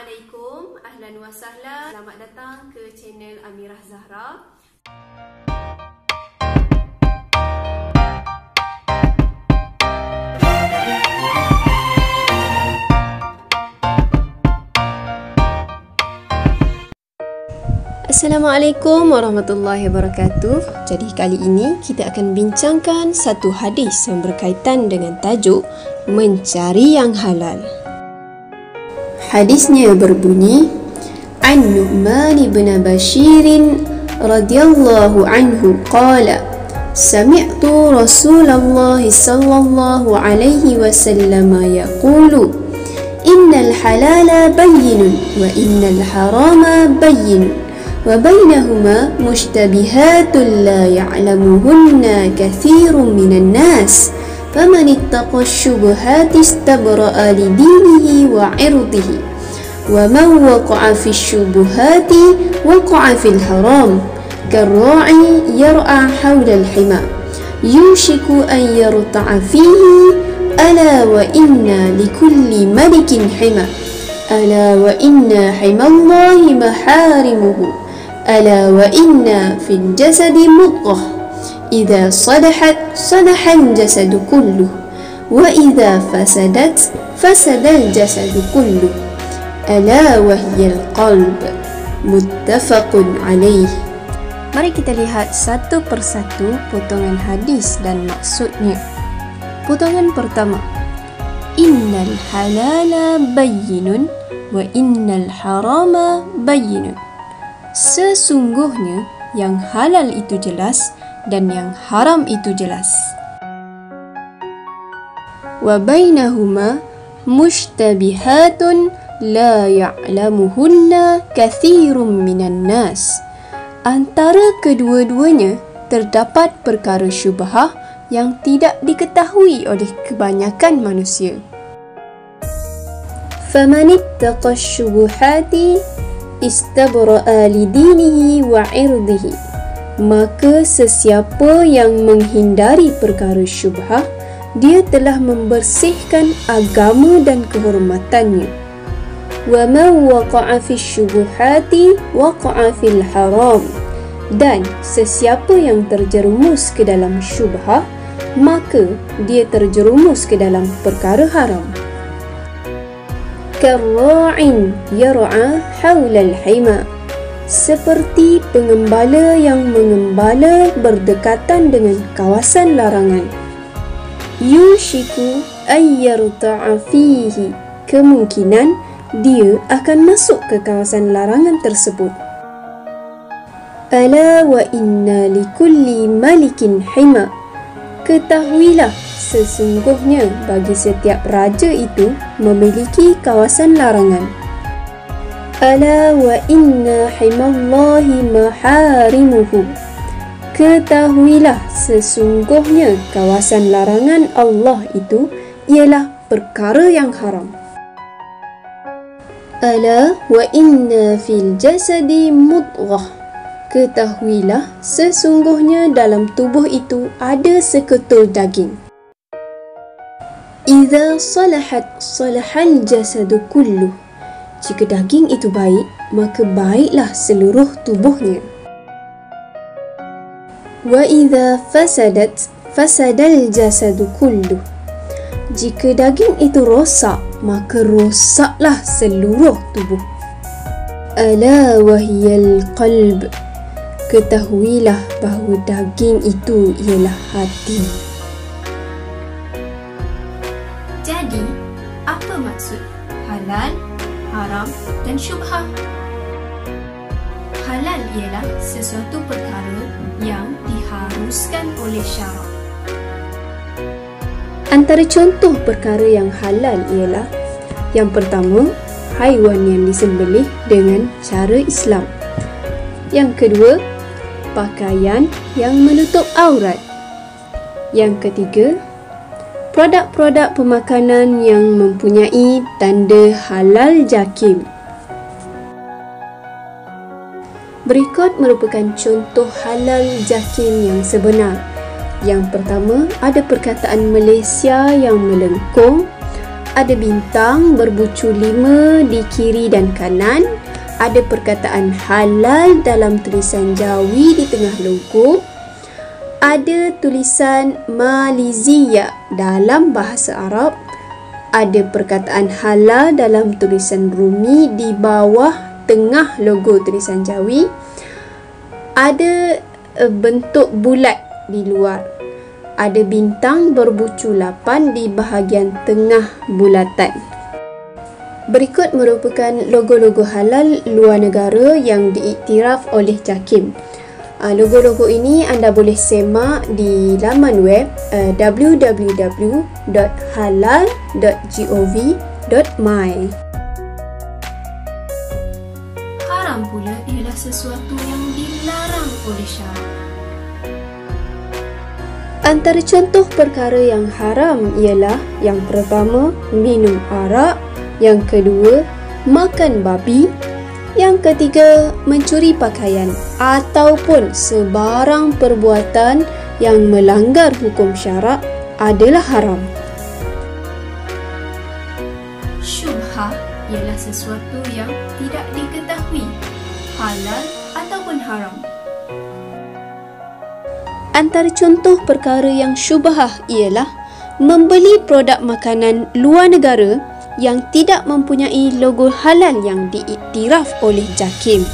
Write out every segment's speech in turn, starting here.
Assalamualaikum, ahlan wa sahlan. Selamat datang ke channel Amirah Zahra. Assalamualaikum warahmatullahi wabarakatuh. Jadi kali ini kita akan bincangkan satu hadis yang berkaitan dengan tajuk mencari yang halal. Hadisnya berbunyi, An Nu'man bin Bashir radhiyallahu anhu qala Sami'tu Rasulullah sallallahu alaihi wasallam yaqulu Innal halala bayyinun wa innal harama bayyinun wa bainahuma mushtabihatun la ya'lamuhunna katsirun minan nas faman ittaqa asy-syubuhati istabra'a li dinihi wa 'irdihi wa man waqa'a fi asy-syubuhati waqa'a fil haram karra'i yar'a hawla al-hima yushiku an yarta'a fihi ala wa inna likulli malikin hima ala wa inna himallahi maharimuhu ala wa inna fil jasadi mudghah إذا صلحت صلح الجسد كله وإذا فسدت فسد الجسد كله ألا وهي القلب متفق عليه. Mari kita lihat satu persatu potongan hadis dan maksudnya. Potongan pertama, Innal halala bayyinun wa innal harama bayyinun. Sesungguhnya yang halal itu jelas dan yang haram itu jelas. Wa bainahuma mushtabihatun la ya'lamuhunna katsirun minan nas. Antara kedua-duanya terdapat perkara syubhah yang tidak diketahui oleh kebanyakan manusia. Faman ittaqa asy-syubuhati istabra'a li dinihi wa 'irdihi. Maka sesiapa yang menghindari perkara syubhah, dia telah membersihkan agama dan kehormatannya. Wa man waqa'a fi syubuhati waqa'a fil haram. Dan sesiapa yang terjerumus ke dalam syubhah, maka dia terjerumus ke dalam perkara haram. Karra'in yar'a hawla al-hima. Seperti pengembala yang mengembala berdekatan dengan kawasan larangan. Yushiku ayyarta'a fihi. Kemungkinan dia akan masuk ke kawasan larangan tersebut. Ala wa inna likulli malikin hima. Ketahuilah, sesungguhnya bagi setiap raja itu memiliki kawasan larangan. Ala wa inna himallahi maharimuhu. Ketahuilah, sesungguhnya kawasan larangan Allah itu ialah perkara yang haram. Ala wa inna fil jasadi mudghah. Ketahuilah, sesungguhnya dalam tubuh itu ada seketul daging. Idza salahat salahal jasadu kulluh. Jika daging itu baik, maka baiklah seluruh tubuhnya. Wa idza fasadat fasadal jasadu kulluh. Jika daging itu rosak, maka rosaklah seluruh tubuh. Ala wahiyal qalb. Ketahuilah bahawa daging itu ialah hati. Jadi, apa maksud halal, haram dan syubhah? Halal ialah sesuatu perkara yang diharuskan oleh syarak. Antara contoh perkara yang halal ialah, yang pertama, haiwan yang disembelih dengan cara Islam. Yang kedua, pakaian yang menutup aurat. Yang ketiga, produk-produk pemakanan yang mempunyai tanda halal jakim. Berikut merupakan contoh halal jakim yang sebenar. Yang pertama, ada perkataan Malaysia yang melengkung, ada bintang berbucu 5 di kiri dan kanan, ada perkataan halal dalam tulisan Jawi di tengah logo, ada tulisan Malizia dalam bahasa Arab, ada perkataan halal dalam tulisan Rumi di bawah tengah logo tulisan Jawi, ada bentuk bulat di luar, ada bintang berbucu 8 di bahagian tengah bulatan. Berikut merupakan logo-logo halal luar negara yang diiktiraf oleh JAKIM. Logo-logo ini anda boleh semak di laman web www.halal.gov.my. Haram pula ialah sesuatu yang dilarang oleh syarak. Antara contoh perkara yang haram ialah yang pertama, minum arak, yang kedua, makan babi, yang ketiga, mencuri pakaian ataupun sebarang perbuatan yang melanggar hukum syarak adalah haram. Syubhah ialah sesuatu yang tidak diketahui, halal ataupun haram. Antara contoh perkara yang syubhah ialah membeli produk makanan luar negara yang tidak mempunyai logo halal yang diiktiraf oleh JAKIM.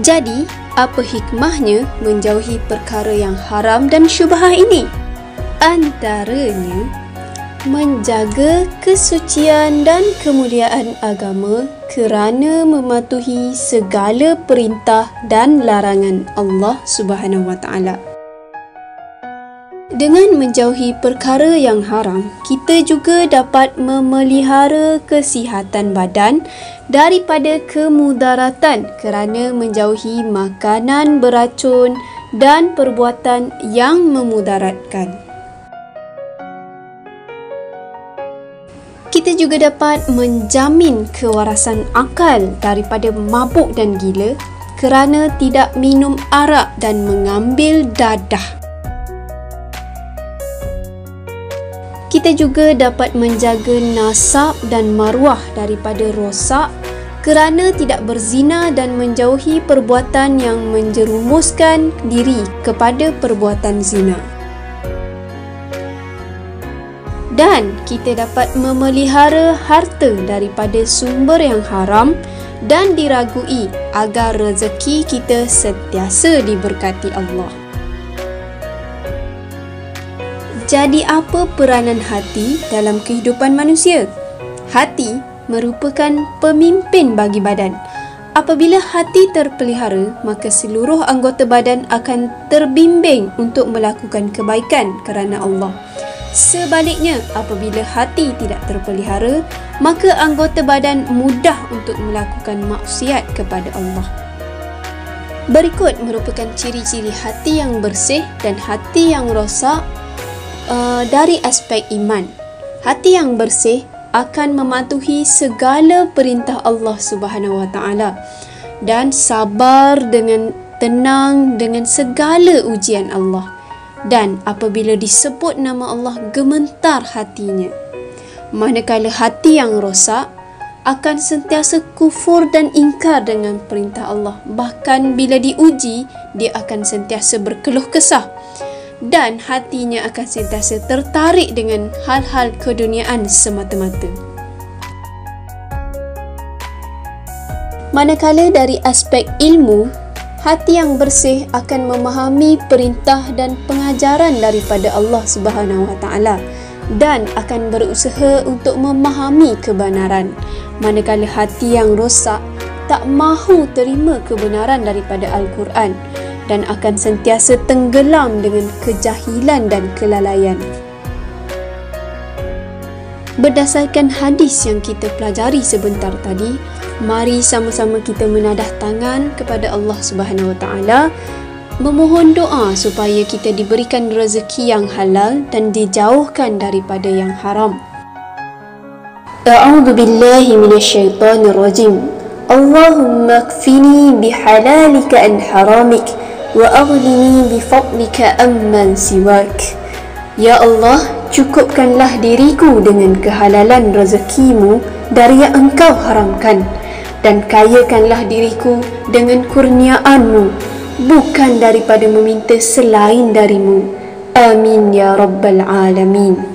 Jadi, apa hikmahnya menjauhi perkara yang haram dan syubhah ini? Antaranya, menjaga kesucian dan kemuliaan agama kerana mematuhi segala perintah dan larangan Allah Subhanahu Wa Taala. Dengan menjauhi perkara yang haram, kita juga dapat memelihara kesihatan badan daripada kemudaratan kerana menjauhi makanan beracun dan perbuatan yang memudaratkan. Kita juga dapat menjamin kewarasan akal daripada mabuk dan gila kerana tidak minum arak dan mengambil dadah. Kita juga dapat menjaga nasab dan maruah daripada rosak kerana tidak berzina dan menjauhi perbuatan yang menjerumuskan diri kepada perbuatan zina. Dan kita dapat memelihara harta daripada sumber yang haram dan diragui agar rezeki kita sentiasa diberkati Allah. Jadi apa peranan hati dalam kehidupan manusia? Hati merupakan pemimpin bagi badan. Apabila hati terpelihara, maka seluruh anggota badan akan terbimbing untuk melakukan kebaikan kerana Allah. Sebaliknya, apabila hati tidak terpelihara, maka anggota badan mudah untuk melakukan maksiat kepada Allah. Berikut merupakan ciri-ciri hati yang bersih dan hati yang rosak dari aspek iman. Hati yang bersih akan mematuhi segala perintah Allah Subhanahu Wa Taala dan sabar dengan tenang dengan segala ujian Allah. Dan apabila disebut nama Allah, gemetar hatinya. Manakala hati yang rosak akan sentiasa kufur dan ingkar dengan perintah Allah. Bahkan bila diuji, dia akan sentiasa berkeluh kesah. Dan hatinya akan sentiasa tertarik dengan hal-hal keduniaan semata-mata. Manakala dari aspek ilmu, hati yang bersih akan memahami perintah dan pengajaran daripada Allah Subhanahu Wa Taala dan akan berusaha untuk memahami kebenaran. Manakala hati yang rosak tak mahu terima kebenaran daripada Al-Quran dan akan sentiasa tenggelam dengan kejahilan dan kelalaian. Berdasarkan hadis yang kita pelajari sebentar tadi, mari sama-sama kita menadah tangan kepada Allah Subhanahu Wa Taala, memohon doa supaya kita diberikan rezeki yang halal dan dijauhkan daripada yang haram. A'udzu billahi minasyaitonir rajim. Allahumma kfini bihalalika an haramik wa aghnini bifadlika amman siwak. Ya Allah, cukupkanlah diriku dengan kehalalan rezekimu dari yang engkau haramkan, dan kayakanlah diriku dengan kurniaanmu, bukan daripada meminta selain darimu. Amin ya Rabbal Alamin.